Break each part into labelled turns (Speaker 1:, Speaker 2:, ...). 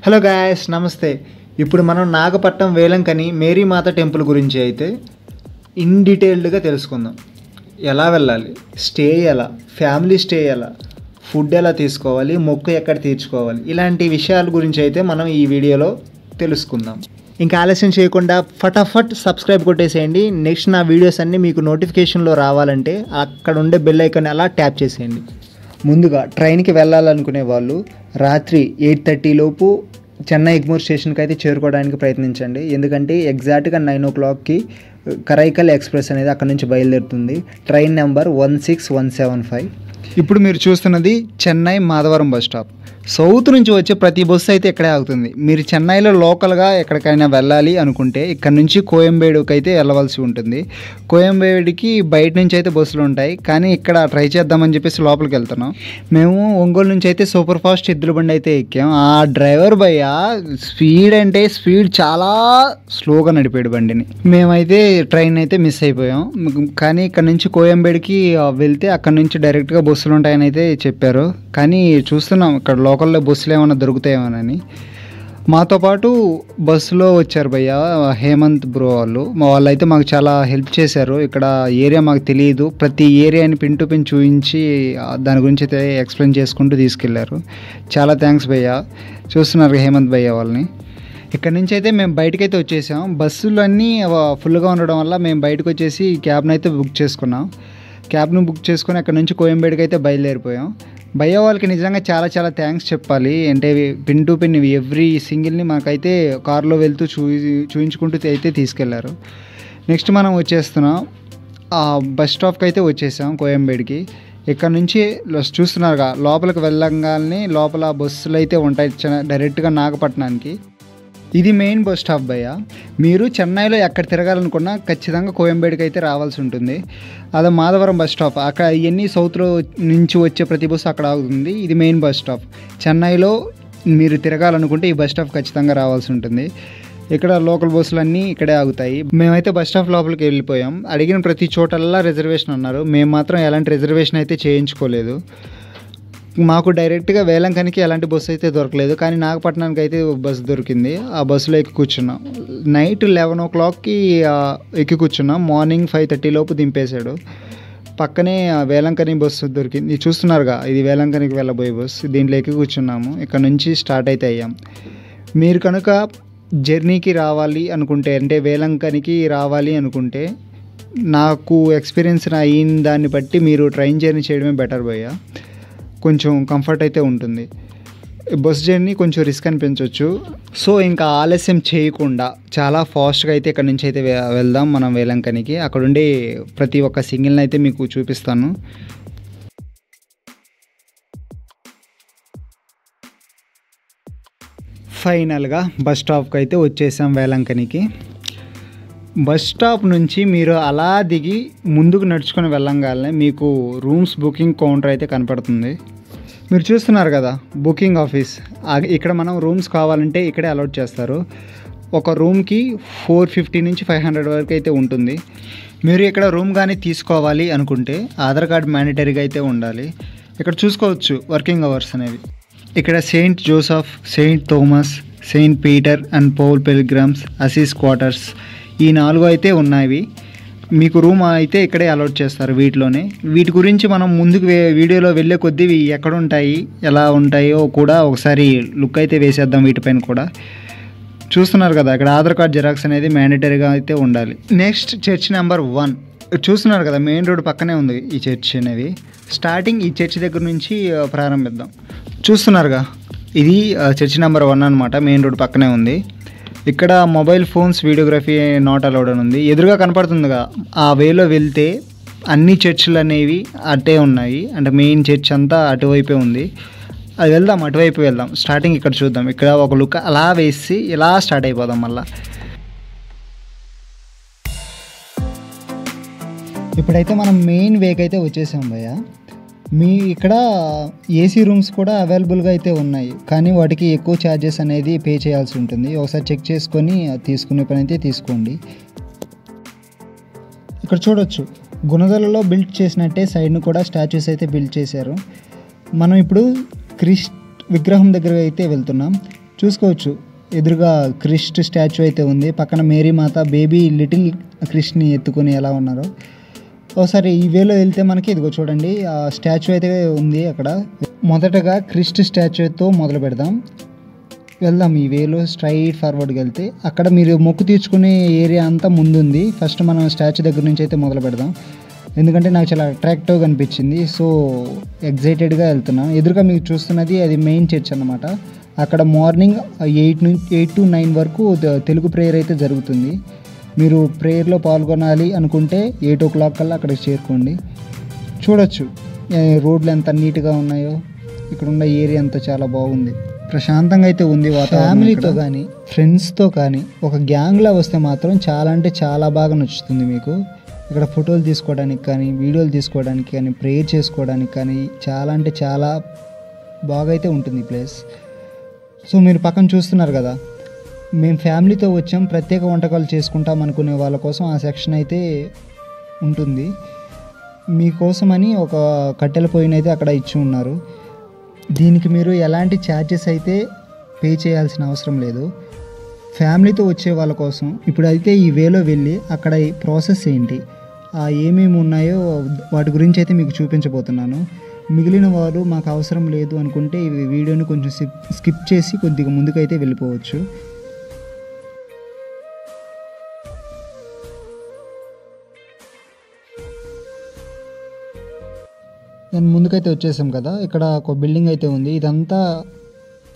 Speaker 1: Hello guys, నమస్తే. ఇప్పుడు మనం నాగపట్నం వేలంకని మేరీమాత టెంపుల్ గురించి అయితే ఇన్ డీటెయిల్డ్గా తెలుసుకుందాం. ఎలా వెళ్ళాలి, స్టే ఎలా, ఫ్యామిలీ స్టే ఎలా, ఫుడ్ ఎలా తీసుకోవాలి, మొక్కు ఎక్కడ తీర్చుకోవాలి, ఇలాంటి విషయాల గురించి అయితే మనం ఈ వీడియోలో తెలుసుకుందాం. ఇంకా ఆలస్యం చేయకుండా ఫటాఫట్ సబ్స్క్రైబ్ కొట్టేసేయండి. నెక్స్ట్ నా వీడియోస్ అన్నీ మీకు నోటిఫికేషన్లో రావాలంటే అక్కడ ఉండే బెల్ ఐకాన్ అలా ట్యాప్ చేసేయండి. ముందుగా ట్రైన్కి వెళ్ళాలనుకునే వాళ్ళు రాత్రి 8:30 లోపు చెన్నై ఎగ్మోర్ స్టేషన్కి అయితే చేరుకోవడానికి ప్రయత్నించండి. ఎందుకంటే ఎగ్జాక్ట్గా 9 o'clockకి కరైకల్ ఎక్స్ప్రెస్ అనేది అక్కడ నుంచి బయలుదేరుతుంది. Train number 16175. ఇప్పుడు మీరు చూస్తున్నది Chennai Madhavaram bus stop. South నుంచి వచ్చే ప్రతి బస్సు అయితే ఇక్కడే ఆగుతుంది. మీరు చెన్నైలో లోకల్గా ఎక్కడికైనా వెళ్ళాలి అనుకుంటే ఇక్కడ నుంచి కోయంబేడుకి అయితే వెళ్ళవలసి ఉంటుంది. కోయంబేడుకి బయట నుంచి అయితే బస్సులు ఉంటాయి, కానీ ఇక్కడ ట్రై చేద్దామని చెప్పేసి లోపలికి వెళ్తున్నాం. మేము ఒంగోలు నుంచి అయితే సూపర్ ఫాస్ట్ ఎద్దుల బండి అయితే ఎక్కాం. ఆ డ్రైవర్ భయ్య స్పీడ్ చాలా స్లోగా నడిపాడు బండిని. మేమైతే ట్రైన్ అయితే మిస్ అయిపోయాం. కానీ ఇక్కడ నుంచి కోయంబేడుకి వెళ్తే అక్కడ నుంచి డైరెక్ట్గా బస్సులు ఉంటాయని అయితే చెప్పారు. కానీ చూస్తున్నాం ఇక్కడ లోకల్లో బస్సులు ఏమైనా దొరుకుతాయేమోనని. మాతో పాటు బస్సులో వచ్చారు భయ్య హేమంత్ బ్రో వాళ్ళు. మా వాళ్ళు అయితే మాకు చాలా హెల్ప్ చేశారు. ఇక్కడ ఏరియా మాకు తెలియదు, ప్రతి ఏరియాని పిన్ టు పిన్ చూపించి దాని గురించి అయితే ఎక్స్ప్లెయిన్ చేసుకుంటూ తీసుకెళ్లారు. చాలా థ్యాంక్స్ భయ్య. చూస్తున్నారు హేమంత్ భయ్య వాళ్ళని. ఇక్కడ నుంచి అయితే మేము బయటకైతే వచ్చేసాం. బస్సులు అన్నీ ఫుల్గా ఉండడం వల్ల మేము బయటకు వచ్చేసి క్యాబ్ని అయితే బుక్ చేసుకున్నాం. క్యాబ్ను బుక్ చేసుకొని అక్కడ నుంచి కోయంబేడుకి అయితే బయలుదేరిపోయాం. భయ్య వాళ్ళకి నిజంగా చాలా చాలా థ్యాంక్స్ చెప్పాలి. అంటే పిన్ టు పిన్ ఎవ్రీ సింగిల్ని మాకైతే కారులో వెళ్తూ చూయించుకుంటూ అయితే తీసుకెళ్లారు. నెక్స్ట్ మనం వచ్చేస్తున్నాం బస్ స్టాప్కి అయితే వచ్చేసాం కోయంబేడుకి. ఇక్కడ నుంచి చూస్తున్నారుగా లోపలికి వెళ్ళగానే లోపల బస్సులు అయితే ఉంటాయి డైరెక్ట్గా నాగపట్నానికి. ఇది మెయిన్ బస్ స్టాప్ భయ్య. మీరు చెన్నైలో ఎక్కడ తిరగాలనుకున్నా ఖచ్చితంగా కోయంబేడుకి అయితే రావాల్సి ఉంటుంది. అదే మాధవరం బస్ స్టాప్, అక్కడ ఇవన్నీ సౌత్లో నుంచి వచ్చే ప్రతి బస్సు అక్కడ ఆగుతుంది. ఇది మెయిన్ బస్ స్టాప్. చెన్నైలో మీరు తిరగాలనుకుంటే ఈ బస్ స్టాప్ ఖచ్చితంగా రావాల్సి ఉంటుంది. ఇక్కడ లోకల్ బస్సులు అన్నీ ఇక్కడే ఆగుతాయి. మేమైతే బస్ స్టాప్ లోపలికి వెళ్ళిపోయాం. అడిగిన ప్రతి చోటల్లా రిజర్వేషన్ అన్నారు. మేము మాత్రం ఎలాంటి రిజర్వేషన్ అయితే చేయించుకోలేదు. మాకు డైరెక్ట్గా వేలంకనికి ఎలాంటి బస్సు అయితే దొరకలేదు, కానీ నాగపట్నానికి అయితే బస్సు దొరికింది. ఆ బస్సులో ఎక్కి కూర్చున్నాం. నైట్ 11 o'clockకి ఎక్కి కూర్చున్నాం. మార్నింగ్ 5:30 లోపు దింపేశాడు. పక్కనే వేలంకని బస్సు దొరికింది. చూస్తున్నారుగా, ఇది వేలంకనికి వెళ్ళబోయే బస్సు. దీంట్లో ఎక్కి కూర్చున్నాము. ఇక్కడ నుంచి స్టార్ట్ అయితే అయ్యాం. మీరు కనుక జర్నీకి రావాలి అనుకుంటే, అంటే వేలంకనికి రావాలి అనుకుంటే, నాకు ఎక్స్పీరియన్స్ అయిన దాన్ని బట్టి మీరు ట్రైన్ జర్నీ చేయడమే బెటర్ భయ్య. కొంచెం కంఫర్ట్ అయితే ఉంటుంది. బస్ జర్నీ కొంచెం రిస్క్ అనిపించవచ్చు. సో ఇంకా ఆలస్యం చేయకుండా చాలా ఫాస్ట్గా అయితే ఇక్కడ నుంచి అయితే వెళ్దాం మనం వేలంకనికి. అక్కడ ఉండే ప్రతి ఒక్క సింగిల్ని అయితే మీకు చూపిస్తాను. ఫైనల్గా బస్ స్టాప్కి అయితే వచ్చేసాం వేలంకనికి. బస్ స్టాప్ నుంచి మీరు అలా దిగి ముందుకు నడుచుకొని వెళ్ళంగానే మీకు రూమ్స్ బుకింగ్ కౌంటర్ అయితే కనపడుతుంది. మీరు చూస్తున్నారు కదా, బుకింగ్ ఆఫీస్. ఇక్కడ మనం రూమ్స్ కావాలంటే ఇక్కడే అలాట్ చేస్తారు. ఒక రూమ్కి 450 నుంచి 500 వరకు అయితే ఉంటుంది. మీరు ఇక్కడ రూమ్ కానీ తీసుకోవాలి అనుకుంటే ఆధార్ కార్డ్ మ్యాండేటరీగా అయితే ఉండాలి. ఇక్కడ చూసుకోవచ్చు వర్కింగ్ అవర్స్ అనేవి. ఇక్కడ Saint Joseph, Saint Thomas, Saint Peter and Paul pilgrims assist quarters, ఈ 4 అయితే ఉన్నాయి. మీకు రూమ్ అయితే ఇక్కడే అలాట్ చేస్తారు వీటిలోనే. వీటి గురించి మనం ముందుకు వీడియోలో వెళ్ళే కొద్దీ ఇవి ఎక్కడ ఉంటాయి, ఎలా ఉంటాయో కూడా ఒకసారి లుక్ అయితే వేసేద్దాం. వీటిపైన కూడా చూస్తున్నారు కదా, ఇక్కడ ఆధార్ కార్డ్ జిరాక్స్ అనేది మ్యాండేటరీగా అయితే ఉండాలి. నెక్స్ట్ చర్చ్ నెంబర్ 1 చూస్తున్నారు కదా, మెయిన్ రోడ్ పక్కనే ఉంది ఈ చర్చ్ అనేది. స్టార్టింగ్ ఈ చర్చ్ దగ్గర నుంచి ప్రారంభిద్దాం. చూస్తున్నారుగా, ఇది చర్చ్ నెంబర్ 1 అనమాట. మెయిన్ రోడ్ పక్కనే ఉంది. ఇక్కడ mobile phones videography not allowed అని ఉంది. ఎదురుగా కనపడుతుందిగా, ఆ వేలో వెళ్తే అన్ని చర్చిలు అనేవి అటే ఉన్నాయి. అంటే మెయిన్ చర్చ్ అంతా అటువైపే ఉంది. అది వెళ్దాం, అటువైపు వెళ్దాం. స్టార్టింగ్ ఇక్కడ చూద్దాం. ఇక్కడ ఒక లుక్ అలా వేసి ఇలా స్టార్ట్ అయిపోదాం మళ్ళీ. ఇప్పుడైతే మనం మెయిన్ వేకి అయితే వచ్చేసాం భయ్య. మీ ఇక్కడ ఏసీ రూమ్స్ కూడా అవైలబుల్గా అయితే ఉన్నాయి, కానీ వాటికి ఎక్కువ ఛార్జెస్ అనేది పే చేయాల్సి ఉంటుంది. ఒకసారి చెక్ చేసుకొని తీసుకునే పని అయితే తీసుకోండి. ఇక్కడ చూడొచ్చు, గుణదలలో బిల్డ్ చేసినట్టే సైడ్ను కూడా స్టాచ్యూస్ అయితే బిల్డ్ చేశారు. మనం ఇప్పుడు విగ్రహం దగ్గర అయితే వెళ్తున్నాం.
Speaker 2: చూసుకోవచ్చు. ఎదురుగా క్రిస్ట్ స్టాచ్యూ అయితే ఉంది, పక్కన మేరీ మాత బేబీ లిటిల్ క్రిస్ట్ని ఎత్తుకొని ఎలా ఉన్నారో. ఒకసారి ఈ వేలో వెళ్తే మనకి ఇదిగో చూడండి ఆ స్టాచ్యూ అయితే ఉంది అక్కడ. మొదటగా క్రిస్ట్ స్టాచ్యూతో మొదలు పెడదాం, వెళ్దాం ఈ వేలో స్ట్రైట్ ఫార్వర్డ్కి వెళ్తే అక్కడ మీరు మొక్కు తీర్చుకునే ఏరియా అంతా ముందుంది. ఫస్ట్ మనం స్టాచ్యూ దగ్గర నుంచి అయితే మొదలు పెడదాం, ఎందుకంటే నాకు చాలా అట్రాక్టివ్గా అనిపించింది. సో ఎగ్జైటెడ్గా వెళ్తున్నాను. ఎదురుగా మీకు చూస్తున్నది అది మెయిన్ చర్చ్ అన్నమాట. అక్కడ మార్నింగ్ 8 to 9 వరకు తెలుగు ప్రేయర్ అయితే జరుగుతుంది. మీరు ప్రేయర్లో పాల్గొనాలి అనుకుంటే 8 o'clock కల్లా అక్కడికి చేరుకోండి. చూడొచ్చు రోడ్లు ఎంత నీట్గా ఉన్నాయో, ఇక్కడ ఉన్న ఏరియా అంతా చాలా బాగుంది, ప్రశాంతంగా అయితే ఉంది. ఫ్యామిలీతో కానీ ఫ్రెండ్స్తో కానీ ఒక గ్యాంగ్లా వస్తే మాత్రం చాలా అంటే చాలా బాగా నచ్చుతుంది మీకు. ఇక్కడ ఫోటోలు తీసుకోవడానికి కానీ వీడియోలు తీసుకోవడానికి కానీ ప్రేయర్ చేసుకోవడానికి కానీ చాలా అంటే చాలా బాగా అయితే ఉంటుంది ఈ ప్లేస్. సో మీరు పక్కన చూస్తున్నారు కదా, మేము ఫ్యామిలీతో వచ్చాం, ప్రత్యేక వంటకాలు చేసుకుంటాం అనుకునే వాళ్ళ కోసం ఆ సెక్షన్ అయితే ఉంటుంది. మీకోసమని ఒక కట్టెల పొయ్యిని అయితే అక్కడ ఇచ్చి ఉన్నారు. దీనికి మీరు ఎలాంటి ఛార్జెస్ అయితే పే చేయాల్సిన అవసరం లేదు. ఫ్యామిలీతో వచ్చే వాళ్ళ కోసం ఇప్పుడైతే ఈ వేలో వెళ్ళి అక్కడ ఈ ప్రాసెస్ ఏంటి, ఏమేమి ఉన్నాయో వాటి గురించి అయితే మీకు చూపించబోతున్నాను. మిగిలిన వారు మాకు అవసరం లేదు అనుకుంటే ఈ వీడియోని కొంచెం స్కిప్ చేసి కొద్దిగా ముందుకైతే వెళ్ళిపోవచ్చు. నేను ముందుకైతే వచ్చేసాం కదా, ఇక్కడ ఒక బిల్డింగ్ అయితే ఉంది. ఇదంతా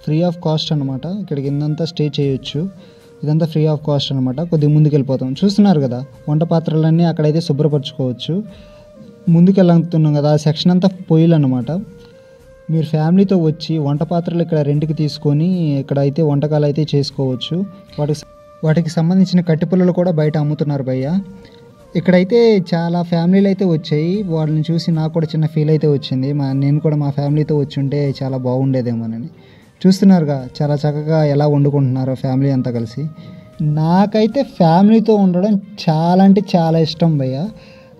Speaker 2: ఫ్రీ ఆఫ్ కాస్ట్ అనమాట. ఇక్కడికి కిందంతా స్టే చేయొచ్చు. ఇదంతా ఫ్రీ ఆఫ్ కాస్ట్ అనమాట. కొద్దిగా ముందుకు వెళ్ళిపోతాం. చూస్తున్నారు కదా వంట పాత్రలన్నీ అక్కడైతే శుభ్రపరచుకోవచ్చు. ముందుకు వెళ్తున్నాం కదా, ఆ సెక్షన్ అంతా పొయ్యిలు అనమాట. మీరు ఫ్యామిలీతో వచ్చి వంట పాత్రలు ఇక్కడ రెంట్కి తీసుకొని ఇక్కడ అయితే వంటకాలు అయితే చేసుకోవచ్చు. వాటికి సంబంధించిన కట్టెపుల్లలు కూడా బయట అమ్ముతున్నారు భయ్య. ఇక్కడైతే చాలా ఫ్యామిలీలు అయితే వచ్చాయి. వాళ్ళని చూసి నాకు కూడా చిన్న ఫీల్ అయితే వచ్చింది. నేను కూడా మా ఫ్యామిలీతో వచ్చి ఉంటే చాలా బాగుండేదేమోనని. చూస్తున్నారుగా చాలా చక్కగా ఎలా వండుకుంటున్నారో ఫ్యామిలీ అంతా కలిసి. నాకైతే ఫ్యామిలీతో ఉండడం చాలా అంటే చాలా ఇష్టం భయ్య.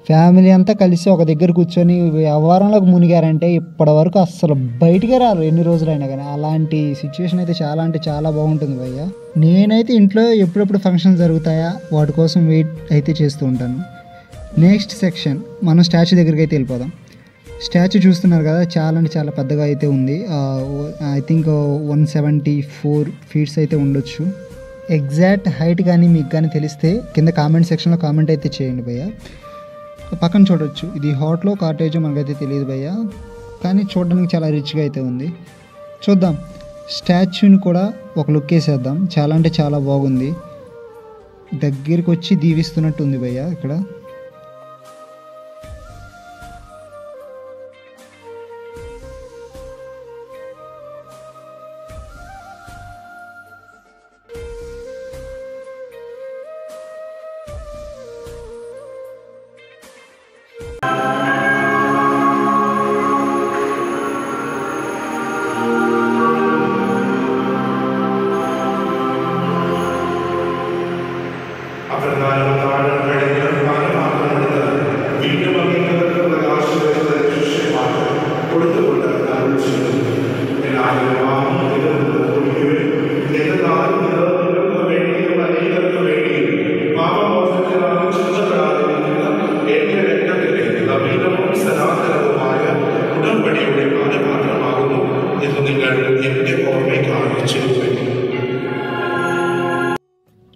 Speaker 2: ఫ్యామిలీ అంతా కలిసి ఒక దగ్గర కూర్చొని వ్యవహారంలోకి మునిగారంటే ఇప్పటి వరకు అస్సలు బయటికే రారు ఎన్ని రోజులైనా కానీ. అలాంటి సిచ్యువేషన్ అయితే చాలా అంటే చాలా బాగుంటుంది భయ్య. నేనైతే ఇంట్లో ఎప్పుడెప్పుడు ఫంక్షన్స్ జరుగుతాయా వాటి కోసం వెయిట్ అయితే చేస్తూ ఉంటాను. నెక్స్ట్ సెక్షన్ మనం స్టాచ్యూ దగ్గరికి అయితే వెళ్ళిపోదాం. స్టాచ్యూ చూస్తున్నారు కదా, చాలా అంటే చాలా పెద్దగా అయితే ఉంది. ఐ థింక్ 174 feet అయితే ఉండొచ్చు. ఎగ్జాక్ట్ హైట్ కానీ మీకు కానీ తెలిస్తే కింద కామెంట్ సెక్షన్లో కామెంట్ అయితే చేయండి భయ్య. పక్కన చూడొచ్చు, ఇది హోటలో కాటేజో మనకైతే తెలియదు భయ్య, కానీ చూడడానికి చాలా రిచ్గా అయితే ఉంది. చూద్దాం, స్టాచ్యూని కూడా ఒక లుక్ వేసేద్దాం. చాలా అంటే చాలా బాగుంది. దగ్గరికి వచ్చి దీవిస్తున్నట్టు ఉంది భయ్య ఇక్కడ.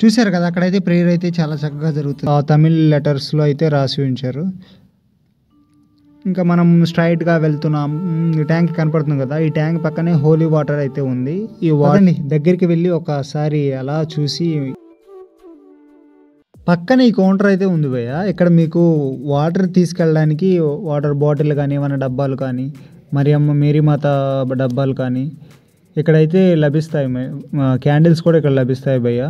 Speaker 2: చూశారు కదా, అక్కడైతే ప్రేయర్ అయితే చాలా చక్కగా జరుగుతుంది. తమిళ్ లెటర్స్లో అయితే రాసి ఉంచారు. ఇంకా మనం స్ట్రైట్గా వెళ్తున్నాం. ఈ ట్యాంక్ కనపడుతుంది కదా, ఈ ట్యాంక్ పక్కనే హోలీ వాటర్ అయితే ఉంది. ఈ వాటర్ని దగ్గరికి వెళ్ళి ఒకసారి అలా చూసి పక్కన ఈ కౌంటర్ అయితే ఉంది భయ్య. ఇక్కడ మీకు వాటర్ తీసుకెళ్ళడానికి వాటర్ బాటిల్ కానీ ఏమైనా డబ్బాలు కానీ మరియమ్మ మేరీమాత డబ్బాలు కానీ ఇక్కడైతే లభిస్తాయి. క్యాండిల్స్ కూడా ఇక్కడ లభిస్తాయి భయ్య.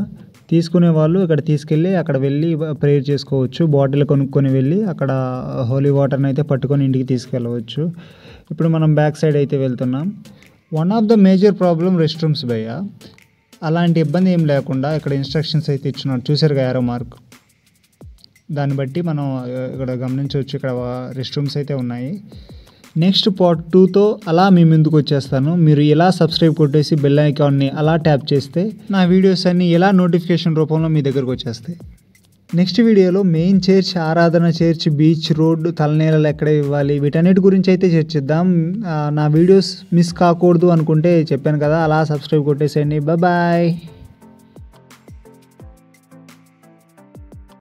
Speaker 2: తీసుకునే వాళ్ళు ఇక్కడ తీసుకెళ్ళి అక్కడ వెళ్ళి ప్రేయర్ చేసుకోవచ్చు. బాటిల్ కొనుక్కొని వెళ్ళి అక్కడ హోలీ వాటర్ని అయితే పట్టుకొని ఇంటికి తీసుకెళ్ళవచ్చు. ఇప్పుడు మనం బ్యాక్ సైడ్ అయితే వెళ్తున్నాం. One of the major problem rest rooms భయ్య. అలాంటి ఇబ్బంది ఏం లేకుండా ఇక్కడ ఇన్స్ట్రక్షన్స్ అయితే ఇచ్చినారు. చూసారుగా యారో మార్క్, దాన్ని బట్టి మనం ఇక్కడ గమనించవచ్చు. ఇక్కడ రెస్ట్ రూమ్స్ అయితే ఉన్నాయి.
Speaker 1: నెక్స్ట్ పార్ట్ 2తో అలా మీ ముందుకు వచ్చేస్తాను. మీరు ఇలా సబ్స్క్రైబ్ కొట్టేసి బెల్ ఐకాన్ని అలా ట్యాప్ చేస్తే నా వీడియోస్ అన్నీ ఎలా నోటిఫికేషన్ రూపంలో మీ దగ్గరకు వచ్చేస్తాయి. నెక్స్ట్ వీడియోలో మెయిన్ చర్చ్, ఆరాధన చర్చ్, బీచ్ రోడ్, తలనేలలు ఎక్కడ ఇవ్వాలి, వీటన్నిటి గురించి అయితే చర్చిద్దాం. నా వీడియోస్ మిస్ కాకూడదు అనుకుంటే చెప్పాను కదా, అలా సబ్స్క్రైబ్ కొట్టేసేయండి. బాయ్.